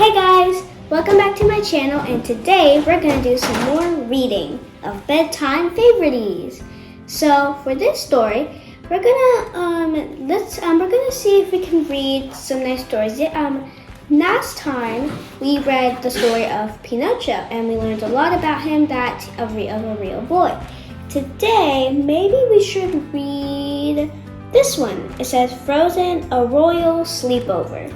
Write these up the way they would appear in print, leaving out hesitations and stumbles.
Hey guys, welcome back to my channel, and today we're going to do some more reading of bedtime favorities. So for this story, we're gonna see if we can read some nice stories. Last time we read the story of Pinocchio, and we learned a lot about him, that of a real boy. Today, maybe we should read this one. It says Frozen, a Royal Sleepover.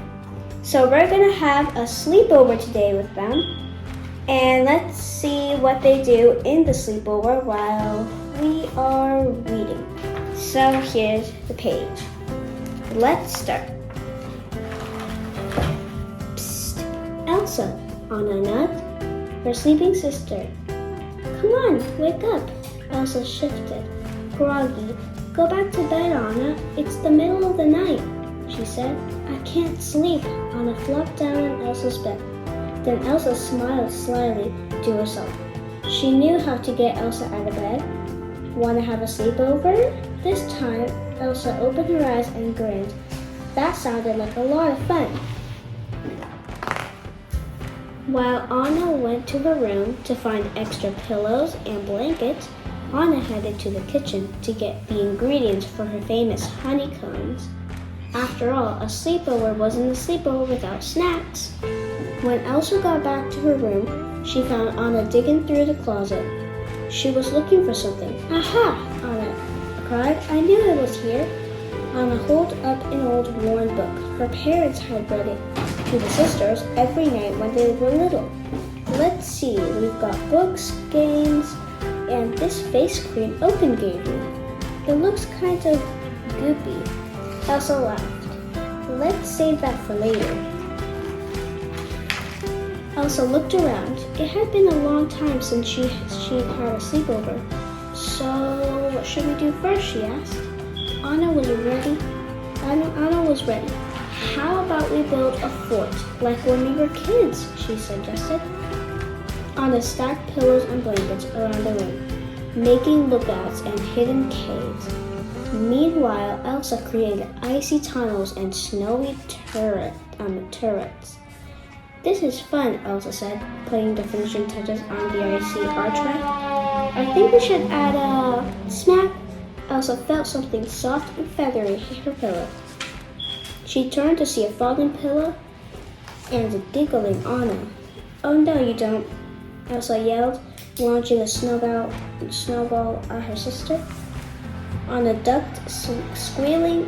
So we're gonna have a sleepover today with them, and let's see what they do in the sleepover while we are reading. So here's the page. Let's start. Psst, Elsa, Anna nudged her sleeping sister. Come on, wake up. Elsa shifted. Groggy. Go back to bed, Anna. It's the middle of the night, she said. I can't sleep. Anna flopped down on Elsa's bed. Then Elsa smiled slyly to herself. She knew how to get Elsa out of bed. Want to have a sleepover? This time, Elsa opened her eyes and grinned. That sounded like a lot of fun. While Anna went to her room to find extra pillows and blankets, Anna headed to the kitchen to get the ingredients for her famous honeycombs. After all, a sleepover wasn't a sleepover without snacks. When Elsa got back to her room, she found Anna digging through the closet. She was looking for something. Aha! Anna cried. I knew it was here. Anna held up an old worn book. Her parents had read it to the sisters every night when they were little. Let's see, we've got books, games, and this face cream Open gave me. It looks kind of goopy. Elsa laughed. Let's save that for later. Elsa looked around. It had been a long time since she had a sleepover. So what should we do first, she asked. Anna was ready. Anna was ready. How about we build a fort, like when we were kids, she suggested. Anna stacked pillows and blankets around the room, making lookouts and hidden caves. Meanwhile, Elsa created icy tunnels and snowy turrets. This is fun, Elsa said, putting the finishing touches on the icy archway. I think we should add a smack. Elsa felt something soft and feathery hit her pillow. She turned to see a fallen pillow and a giggling Anna. Oh no, you don't, Elsa yelled, launching a snowball at her sister. Anna ducked, squealing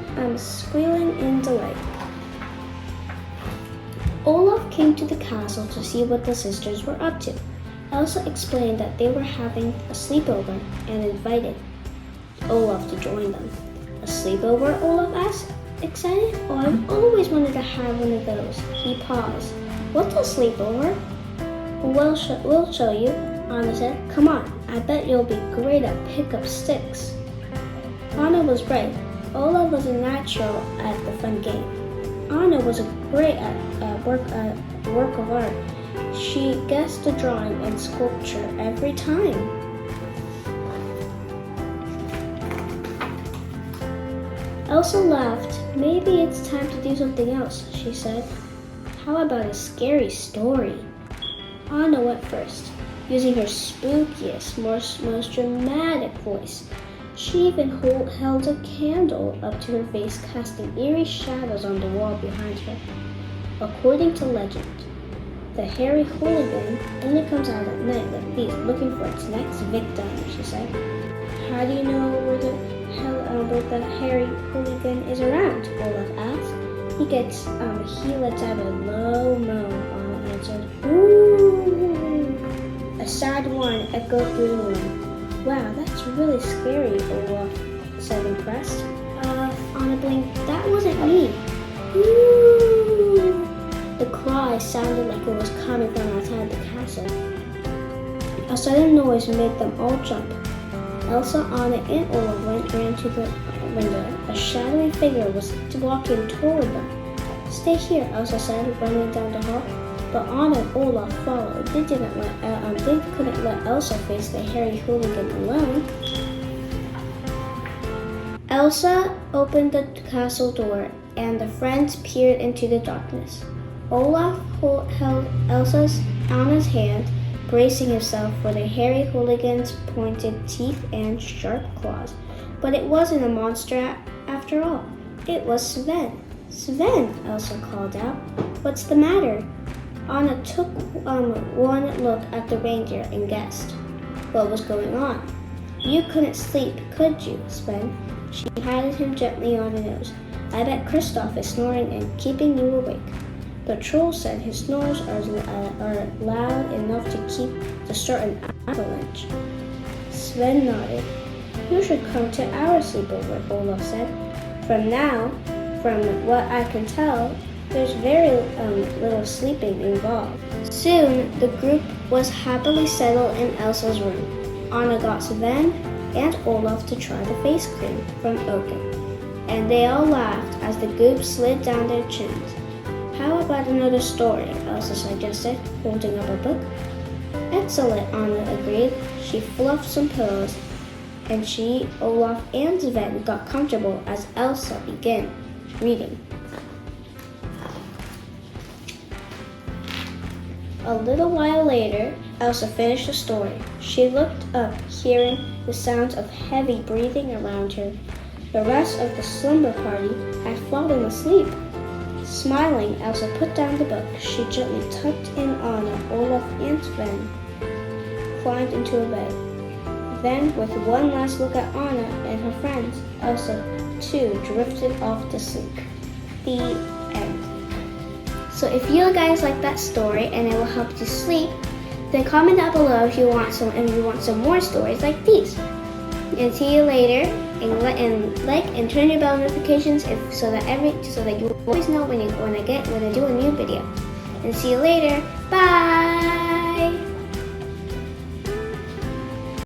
in delight. Olaf came to the castle to see what the sisters were up to. Elsa explained that they were having a sleepover and invited Olaf to join them. A sleepover? Olaf asked, excited. Oh, I've always wanted to have one of those. He paused. What's a sleepover? We'll show you, Anna said. Come on, I bet you'll be great at pick up sticks. Anna was right. Olaf was a natural at the fun game. Anna was great at work of art. She guessed the drawing and sculpture every time. Elsa laughed. Maybe it's time to do something else, she said. How about a scary story? Anna went first, using her spookiest, most dramatic voice. She even held a candle up to her face, casting eerie shadows on the wall behind her. According to legend, the hairy hooligan only comes out at night like these, looking for its next victim, she said. How do you know where the hairy hooligan is around? Olaf asked. He lets out a low moan, Anna answered. Ooh! A sad one echoed through the room. Wow, that's really scary, Olaf said, impressed. Anna blinked. That wasn't me. Ooh! The cry sounded like it was coming from outside the castle. A sudden noise made them all jump. Elsa, Anna, and Olaf ran to the window. A shadowy figure was walking toward them. Stay here, Elsa said, running down the hall. But Anna and Olaf followed. They couldn't let Elsa face the hairy hooligan alone. Elsa opened the castle door, and the friends peered into the darkness. Olaf held Anna's hand, bracing himself for the hairy hooligan's pointed teeth and sharp claws. But it wasn't a monster after all. It was Sven. Sven, Elsa called out. What's the matter? Anna took one look at the reindeer and guessed what was going on. You couldn't sleep, could you, Sven? She patted him gently on the nose. I bet Kristoff is snoring and keeping you awake. The troll said his snores are loud enough to start an avalanche. Sven nodded. You should come to our sleepover, Olaf said. From what I can tell, there's very little sleeping involved. Soon, the group was happily settled in Elsa's room. Anna got Sven and Olaf to try the face cream from Oaken, and they all laughed as the goop slid down their chins. How about another story? Elsa suggested, holding up a book. Excellent, Anna agreed. She fluffed some pillows, and she, Olaf, and Sven got comfortable as Elsa began reading. A little while later, Elsa finished the story. She looked up, hearing the sounds of heavy breathing around her. The rest of the slumber party had fallen asleep. Smiling, Elsa put down the book. She gently tucked in Anna, Olaf, and Sven, climbed into a bed. Then, with one last look at Anna and her friends, Elsa, too, drifted off to sleep. The end. So if you guys like that story and it will help you sleep, then comment down below if you want some more stories like these. And see you later. And like and turn your bell notifications so that you always know when I do a new video. And see you later. Bye.